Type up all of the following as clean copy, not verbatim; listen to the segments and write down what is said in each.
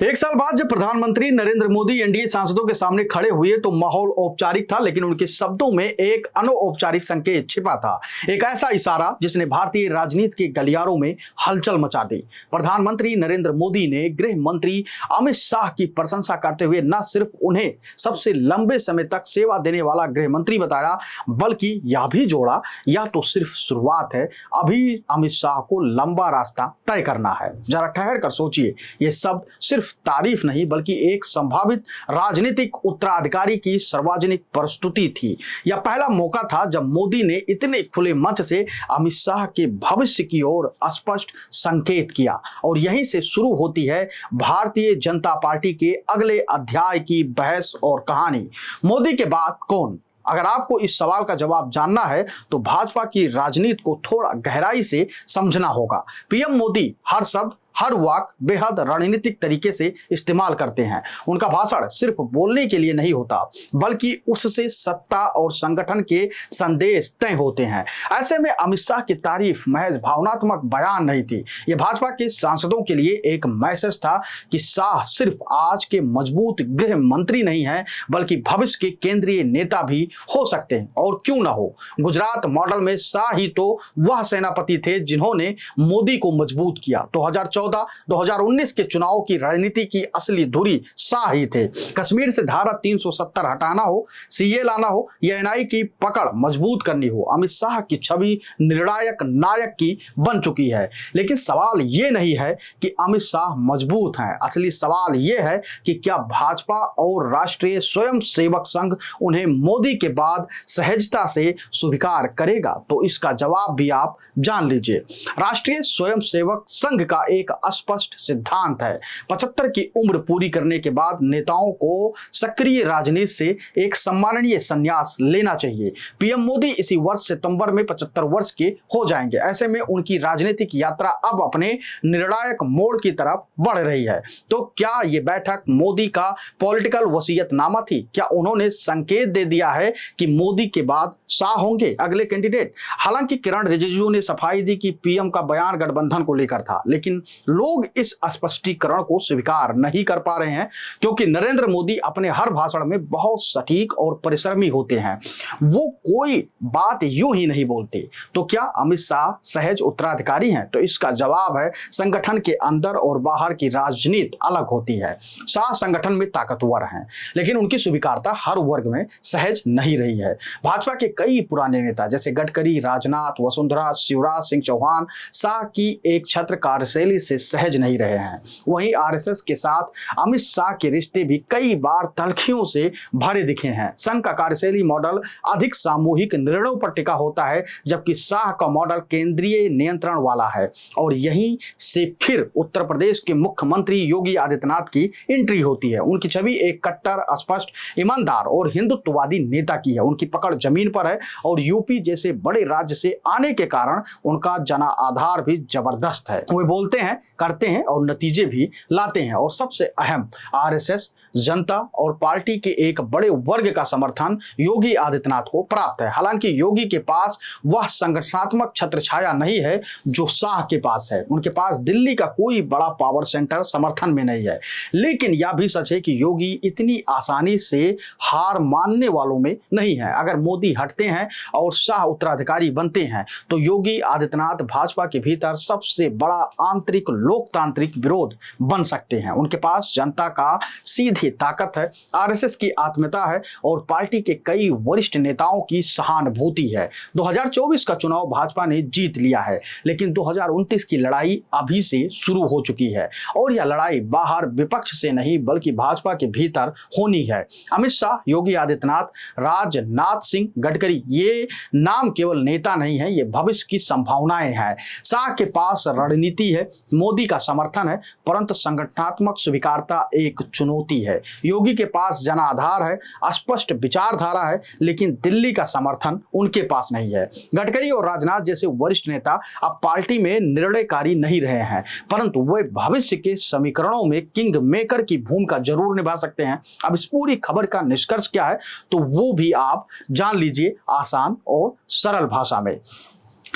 एक साल बाद जब प्रधानमंत्री नरेंद्र मोदी एनडीए सांसदों के सामने खड़े हुए तो माहौल औपचारिक था, लेकिन उनके शब्दों में एक अनौपचारिक संकेत छिपा था। एक ऐसा इशारा जिसने भारतीय राजनीति के गलियारों में हलचल मचा दी। प्रधानमंत्री नरेंद्र मोदी ने गृह मंत्री अमित शाह की प्रशंसा करते हुए न सिर्फ उन्हें सबसे लंबे समय तक सेवा देने वाला गृह मंत्री बताया, बल्कि यह भी जोड़ा, यह तो सिर्फ शुरुआत है, अभी अमित शाह को लंबा रास्ता तय करना है। जरा ठहर कर सोचिए, ये शब्द सिर्फ तारीफ नहीं बल्कि एक संभावित राजनीतिक उत्तराधिकारी की सार्वजनिक प्रस्तुति थी। यह पहला मौका था जब मोदी ने इतने खुले मंच से अमित शाह के भविष्य की ओर स्पष्ट संकेत किया, और यहीं से शुरू होती है भारतीय जनता पार्टी के अगले अध्याय की बहस और कहानी। मोदी के बाद कौन? अगर आपको इस सवाल का जवाब जानना है तो भाजपा की राजनीति को थोड़ा गहराई से समझना होगा। पीएम मोदी हर शब्द, हर वाक बेहद रणनीतिक तरीके से इस्तेमाल करते हैं। उनका भाषण सिर्फ बोलने के लिए नहीं होता, बल्कि उससे सत्ता और संगठन के संदेश तय होते हैं। ऐसे में अमित शाह की तारीफ महज भावनात्मक बयान नहीं थी, यह भाजपा के सांसदों के लिए एक मैसेज था कि शाह सिर्फ आज के मजबूत गृह मंत्री नहीं है, बल्कि भविष्य के केंद्रीय नेता भी हो सकते हैं। और क्यों ना हो, गुजरात मॉडल में शाह ही तो वह सेनापति थे जिन्होंने मोदी को मजबूत किया। 2014-2019 के चुनाव की रणनीति की असली धुरी शाह ही थे। कश्मीर से धारा 370 हटाना हो, सीए लाना हो या एनआई की पकड़ मजबूत करनी हो, अमित शाह की छवि निर्णायक नायक की बन चुकी है। लेकिन सवाल ये नहीं है कि अमित शाह मजबूत हैं, असली सवाल ये है कि क्या भाजपा और राष्ट्रीय स्वयंसेवक संघ उन्हें मोदी के बाद सहजता से स्वीकार करेगा? तो इसका जवाब भी आप जान लीजिए। राष्ट्रीय स्वयंसेवक संघ का एक स्पष्ट सिद्धांत है, 75 की उम्र पूरी करने के बाद नेताओं को सक्रिय राजनीति से एक सम्माननीय संन्यास लेना चाहिए। पीएम मोदी इसी वर्ष सितंबर में 75 वर्ष के हो जाएंगे। ऐसे में उनकी राजनीतिक यात्रा अब अपने निर्णायक मोड़ की तरफ बढ़ रही है। तो क्या यह बैठक मोदी का पॉलिटिकल वसीयतनामा थी? क्या उन्होंने संकेत दे दिया है कि मोदी के बाद शाह होंगे अगले कैंडिडेट? हालांकि किरण रिजिजू ने सफाई दी कि पीएम का बयान गठबंधन को लेकर था, लेकिन लोग इस स्पष्टीकरण को स्वीकार नहीं कर पा रहे हैं, क्योंकि नरेंद्र मोदी अपने हर भाषण में बहुत सटीक और परिश्रमी होते हैं। वो कोई बात यूं ही नहीं बोलते। तो क्या अमित शाह सहज उत्तराधिकारी हैं? तो इसका जवाब है, संगठन के अंदर और बाहर की राजनीति अलग होती है। शाह संगठन में ताकतवर हैं, लेकिन उनकी स्वीकारता हर वर्ग में सहज नहीं रही है। भाजपा के कई पुराने नेता जैसे गडकरी, राजनाथ, वसुंधरा, शिवराज सिंह चौहान शाह की एक छत्र कार्यशैली से सहज नहीं रहे हैं। वहीं आरएसएस के साथ अमित शाह के रिश्ते भी कई बार तल्खियों से भरे दिखे हैं। संघ का कार्यशैली मॉडल अधिक सामूहिक निर्णयों पर टिका होता है, जबकि शाह का मॉडल केंद्रीय नियंत्रण वाला है। और यहीं से फिर उत्तर प्रदेश के मुख्यमंत्री योगी आदित्यनाथ की एंट्री होती है। उनकी छवि एक कट्टर, स्पष्ट, ईमानदार और हिंदुत्ववादी नेता की है। उनकी पकड़ जमीन पर है और यूपी जैसे बड़े राज्य से आने के कारण उनका जना आधार भी जबरदस्त है। वे बोलते हैं, करते हैं और नतीजे भी लाते हैं। और सबसे अहम, आरएसएस, जनता और पार्टी के एक बड़े वर्ग का समर्थन योगी आदित्यनाथ को प्राप्त है। हालांकि योगी के पास वह संगठनात्मक छत्रछाया नहीं है जो शाह के पास है। उनके पास दिल्ली का कोई बड़ा पावर सेंटर समर्थन में नहीं है। लेकिन यह भी सच है कि योगी इतनी आसानी से हार मानने वालों में नहीं है। अगर मोदी हटते हैं और शाह उत्तराधिकारी बनते हैं तो योगी आदित्यनाथ भाजपा के भीतर सबसे बड़ा आंतरिक लोकतांत्रिक विरोध बन सकते हैं। उनके पास जनता का सीधी ताकत है, आरएसएस की आत्मीयता है और पार्टी के कई वरिष्ठ नेताओं की सहानुभूति है। 2024 का चुनाव भाजपा ने जीत लिया है, लेकिन 2029 की लड़ाई अभी से शुरू हो चुकी है। और यह लड़ाई बाहर विपक्ष से नहीं बल्कि भाजपा के भीतर होनी है। अमित शाह, योगी आदित्यनाथ, राजनाथ सिंह, गडकरी, ये नाम केवल नेता नहीं है, ये भविष्य की संभावनाएं हैं। शाह के पास रणनीति है, मोदी का समर्थन है, परंतु संगठनात्मक स्वीकारता एक चुनौती है। योगी के पास जनाधार है, स्पष्ट विचारधारा है, लेकिन दिल्ली का समर्थन उनके पास नहीं है। गडकरी और राजनाथ जैसे वरिष्ठ नेता अब पार्टी में निर्णयकारी नहीं रहे हैं, परंतु वे भविष्य के समीकरणों में किंग मेकर की भूमिका जरूर निभा सकते हैं। अब इस पूरी खबर का निष्कर्ष क्या है तो वो भी आप जान लीजिए आसान और सरल भाषा में।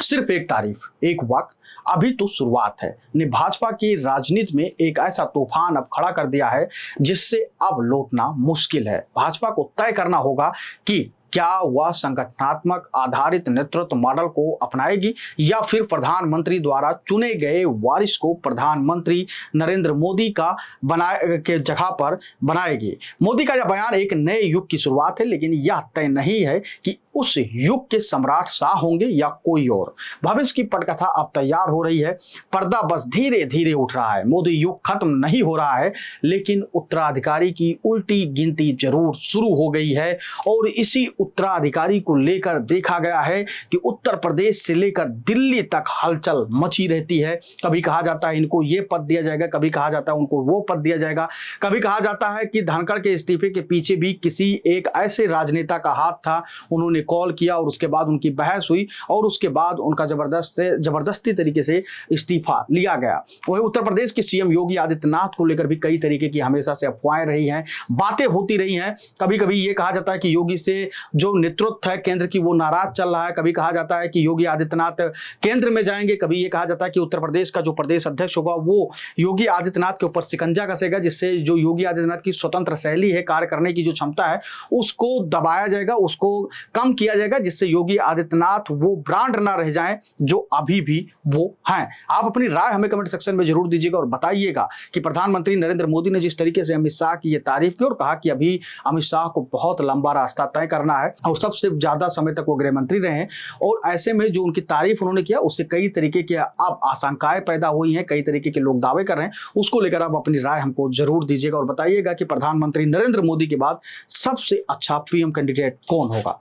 सिर्फ एक तारीफ, एक वक्त, अभी तो शुरुआत है ने भाजपा की राजनीति में एक ऐसा तूफान अब खड़ा कर दिया है जिससे अब लौटना मुश्किल है। भाजपा को तय करना होगा कि क्या वह संगठनात्मक आधारित नेतृत्व मॉडल को अपनाएगी या फिर प्रधानमंत्री द्वारा चुने गए वारिस को प्रधानमंत्री नरेंद्र मोदी का बनाए के जगह पर बनाएगी। मोदी का यह बयान एक नए युग की शुरुआत है, लेकिन यह तय नहीं है कि उस युग के सम्राट शाह होंगे या कोई और। भविष्य की पटकथा अब तैयार हो रही है, पर्दा बस धीरे धीरे उठ रहा है। मोदी युग खत्म नहीं हो रहा है, लेकिन उत्तराधिकारी की उल्टी गिनती जरूर शुरू हो गई है। और इसी उत्तराधिकारी को लेकर देखा गया है कि उत्तर प्रदेश से लेकर दिल्ली तक हलचल मची रहती है। कभी कहा जाता है इनको ये पद दिया जाएगा, कभी कहा जाता है उनको वो पद दिया जाएगा, कभी कहा जाता है कि धनखड़ के इस्तीफे के पीछे भी किसी एक ऐसे राजनेता का हाथ था, उन्होंने कॉल किया और उसके बाद उनकी बहस हुई और उसके बाद उनका जबरदस्ती तरीके से इस्तीफा लिया गया। वही उत्तर प्रदेश के सीएम योगी आदित्यनाथ को लेकर भी कई तरीके की हमेशा से अफवाहें रही हैं, बातें होती रही हैं। कभी कभी ये कहा जाता है कि योगी से जो नेतृत्व है केंद्र की वो नाराज चल रहा है, कभी कहा जाता है कि योगी आदित्यनाथ केंद्र में जाएंगे, कभी ये कहा जाता है कि उत्तर प्रदेश का जो प्रदेश अध्यक्ष होगा वो योगी आदित्यनाथ के ऊपर शिकंजा कसेगा, जिससे जो योगी आदित्यनाथ की स्वतंत्र शैली है, कार्य करने की जो क्षमता है उसको दबाया जाएगा, उसको कम किया जाएगा, जिससे योगी आदित्यनाथ वो ब्रांड ना रह जाएं जो अभी भी वो हैं। आप अपनी राय हमें कमेंट सेक्शन में जरूर दीजिएगा और बताइएगा कि प्रधानमंत्री नरेंद्र मोदी ने जिस तरीके से अमित शाह की ये तारीफ की और कहा कि अभी अमित शाह को बहुत लंबा रास्ता तय करना है और सबसे ज्यादा समय तक वो गृह मंत्री रहे हैं, और ऐसे में जो उनकी तारीफ उन्होंने किया उससे कई तरीके की अब आशंकाएं पैदा हुई हैं, कई तरीके के लोग दावे कर रहे हैं। उसको लेकर आप अपनी राय हमको जरूर दीजिएगा और बताइएगा कि प्रधानमंत्री नरेंद्र मोदी के बाद सबसे अच्छा पीएम कैंडिडेट कौन होगा।